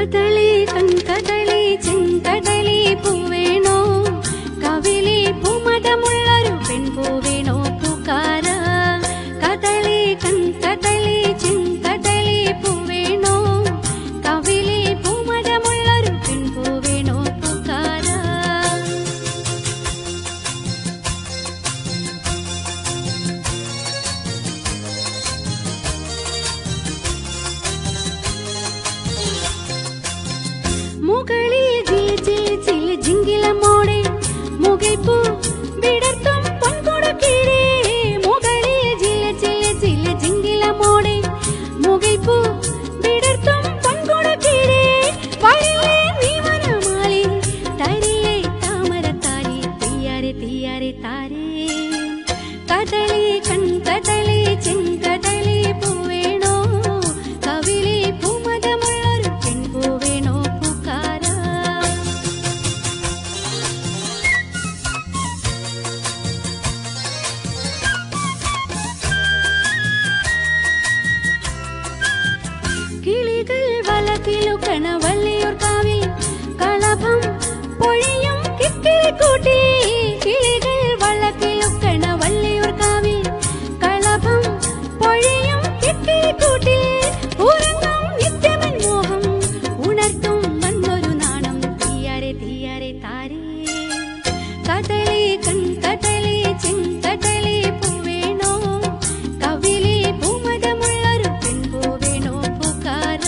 കദളി കൺകദളി ചെങ്കദളി പൂവേണോ കവിളി പൂമതമുള്ളൊരു പെൺപൂവേണോ പൂക്കാര കദളി കൺകദളി ചെങ്കദളി പൂവേണോ കവിളി പൂമതമുള്ളൊരു പെൺപൂവേണോ പൂക്കാര മുകളിൽ ജിൽ ജിൽ ജിൽ ജിങ്കിലമോടെ മുകിൽപ്പൂ വിടർത്തും പൊൻകുടക്കീരേ മുകളിൽ ജിൽ ജിൽ ജിൽ ജിങ്കിലമോടെ മുകിൽപ്പൂ വിടർത്തും പൊൻകുടക്കീരേ വഴിയേ നീ വനമാലി തരിയേ താമരത്താലി തീയാരെ തീയാരെ താരേ കദളി കൺകദളി ചെങ്കദളി പൂവേണോ കവിളി പൂമതമുള്ളൊരു പെൺപൂവേണോ കിളികൾ വലകിലുക്കണ വള്ളിയൂർക്കാവിൽ കളഭം പൊഴിയും കിക്കിളിക്കൂട്ടി കിളികൾ വലകിലുക്കണ വള്ളിയൂർക്കാവിൽ കളഭം പൊഴിയും കിക്കിളിക്കൂട്ടി ഉറങ്ങും നിത്യമൻ മോഹം ഉണർത്തും വന്നൊരു നാണം തീയാരെ തീയാരെ താരേ കദളി കൺകദളി ചെങ്കദളി പൂവേണോ കവിളി പൂമതമുള്ളൊരു പെൺപൂവേണോ പൂക്കാര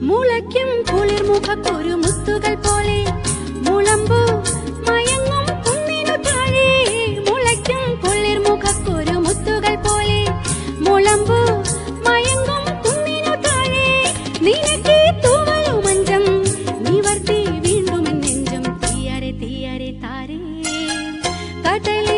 മുളയ്ക്കും കുളിർമുഖക്കൊരു മുത്തുകൾ പോലെ മുളമ്പൂ മയങ്ങും കുന്നിനു താഴെ മുളയ്ക്കും കുളിർമുഖക്കൊരു മുത്തുകൾ പോലെ മുളമ്പൂ മയങ്ങും കുന്നിനു താഴെ നിനക്കേ തൂവലു മഞ്ചം നിവർത്തി വീണ്ടും നെഞ്ചം തീയാരെ തീയാരെ താരേ കദളി